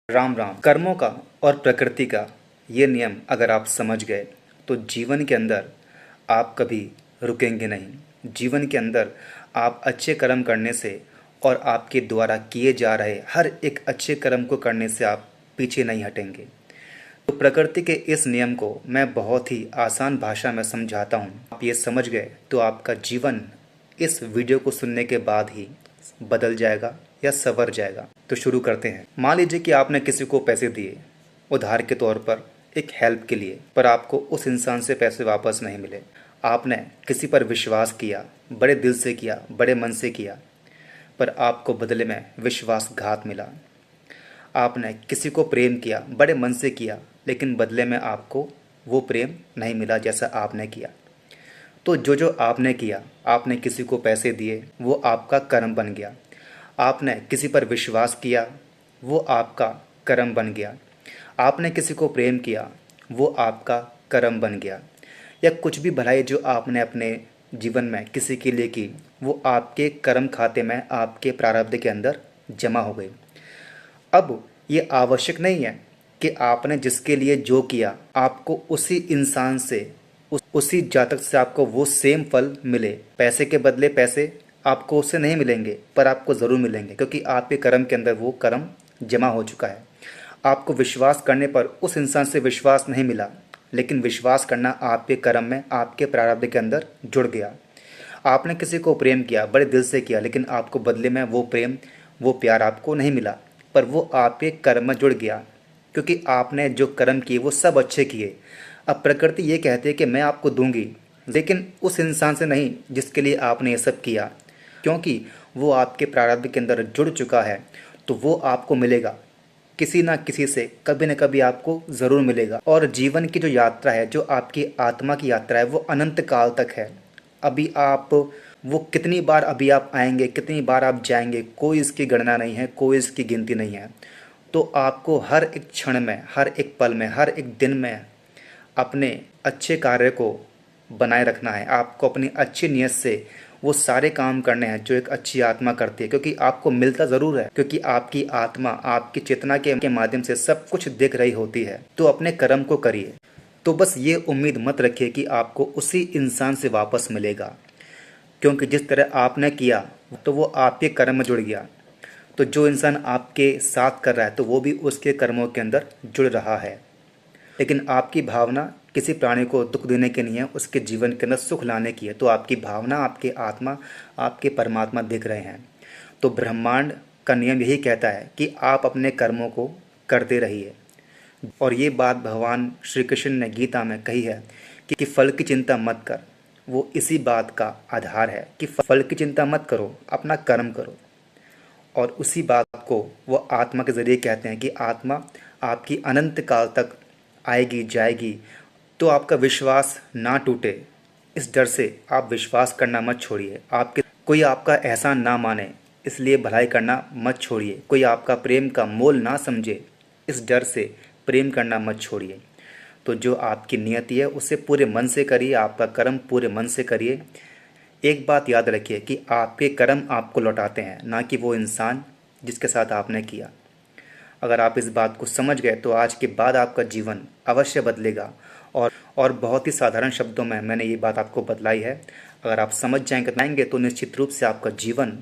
राम राम। कर्मों का और प्रकृति का ये नियम अगर आप समझ गए तो जीवन के अंदर आप कभी रुकेंगे नहीं। जीवन के अंदर आप अच्छे कर्म करने से और आपके द्वारा किए जा रहे हर एक अच्छे कर्म को करने से आप पीछे नहीं हटेंगे। तो प्रकृति के इस नियम को मैं बहुत ही आसान भाषा में समझाता हूँ। आप ये समझ गए तो आपका जीवन इस वीडियो को सुनने के बाद ही बदल जाएगा या संवर जाएगा। तो शुरू करते हैं। मान लीजिए कि आपने किसी को पैसे दिए उधार के तौर पर, एक हेल्प के लिए, पर आपको उस इंसान से पैसे वापस नहीं मिले। आपने किसी पर विश्वास किया, बड़े दिल से किया, बड़े मन से किया, पर आपको बदले में विश्वासघात मिला। आपने किसी को प्रेम किया, बड़े मन से किया, लेकिन बदले में आपको वो प्रेम नहीं मिला जैसा आपने किया। तो जो जो आपने किया, आपने किसी को पैसे दिए, वो आपका कर्म बन गया। आपने किसी पर विश्वास किया, वो आपका कर्म बन गया। आपने किसी को प्रेम किया, वो आपका कर्म बन गया। या कुछ भी भलाई जो आपने अपने जीवन में किसी के लिए की, वो आपके कर्म खाते में, आपके प्रारब्ध के अंदर जमा हो गई। अब ये आवश्यक नहीं है कि आपने जिसके लिए जो किया, आपको उसी इंसान से, उसी जातक से आपको वो सेम फल मिले। पैसे के बदले पैसे आपको उससे नहीं मिलेंगे, पर आपको ज़रूर मिलेंगे, क्योंकि आपके कर्म के अंदर वो कर्म जमा हो चुका है। आपको विश्वास करने पर उस इंसान से विश्वास नहीं मिला, लेकिन विश्वास करना आपके कर्म में, आपके प्रारब्ध के अंदर जुड़ गया। आपने किसी को प्रेम किया, बड़े दिल से किया, लेकिन आपको बदले में वो प्रेम, वो प्यार आपको नहीं मिला, पर वो आपके कर्म में जुड़ गया, क्योंकि आपने जो कर्म किए वो सब अच्छे किए। अब प्रकृति ये कहती है कि मैं आपको दूंगी, लेकिन उस इंसान से नहीं जिसके लिए आपने ये सब किया, क्योंकि वो आपके प्रारब्ध के अंदर जुड़ चुका है। तो वो आपको मिलेगा, किसी ना किसी से कभी न कभी आपको ज़रूर मिलेगा। और जीवन की जो यात्रा है, जो आपकी आत्मा की यात्रा है, वो अनंत काल तक है। अभी आप, वो कितनी बार अभी आप आएंगे, कितनी बार आप जाएंगे, कोई इसकी गणना नहीं है, कोई इसकी गिनती नहीं है। तो आपको हर एक क्षण में, हर एक पल में, हर एक दिन में अपने अच्छे कार्य को बनाए रखना है। आपको अपनी अच्छी नीयत से वो सारे काम करने हैं जो एक अच्छी आत्मा करती है, क्योंकि आपको मिलता ज़रूर है, क्योंकि आपकी आत्मा आपकी चेतना के माध्यम से सब कुछ देख रही होती है। तो अपने कर्म को करिए। तो बस ये उम्मीद मत रखिए कि आपको उसी इंसान से वापस मिलेगा, क्योंकि जिस तरह आपने किया तो वो आपके कर्म में जुड़ गया। तो जो इंसान आपके साथ कर रहा है तो वो भी उसके कर्मों के अंदर जुड़ रहा है। लेकिन आपकी भावना किसी प्राणी को दुख देने की नहीं है, उसके जीवन के अंदर सुख लाने की है। तो आपकी भावना, आपकी आत्मा, आपके परमात्मा दिख रहे हैं। तो ब्रह्मांड का नियम यही कहता है कि आप अपने कर्मों को करते रहिए। और ये बात भगवान श्री कृष्ण ने गीता में कही है कि फल की चिंता मत कर। वो इसी बात का आधार है कि फल की चिंता मत करो, अपना कर्म करो। और उसी बात को वो आत्मा के ज़रिए कहते हैं कि आत्मा आपकी अनंत काल तक आएगी, जाएगी। तो आपका विश्वास ना टूटे, इस डर से आप विश्वास करना मत छोड़िए। आपके कोई आपका एहसान ना माने, इसलिए भलाई करना मत छोड़िए। कोई आपका प्रेम का मोल ना समझे, इस डर से प्रेम करना मत छोड़िए। तो जो आपकी नियति है उसे पूरे मन से करिए, आपका कर्म पूरे मन से करिए। एक बात याद रखिए कि आपके कर्म आपको लौटाते हैं, ना कि वो इंसान जिसके साथ आपने किया। अगर आप इस बात को समझ गए तो आज के बाद आपका जीवन अवश्य बदलेगा। और बहुत ही साधारण शब्दों में मैंने ये बात आपको बतलाई है। अगर आप समझ जाएंगे तो निश्चित रूप से आपका जीवन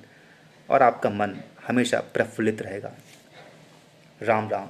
और आपका मन हमेशा प्रफुल्लित रहेगा। राम राम।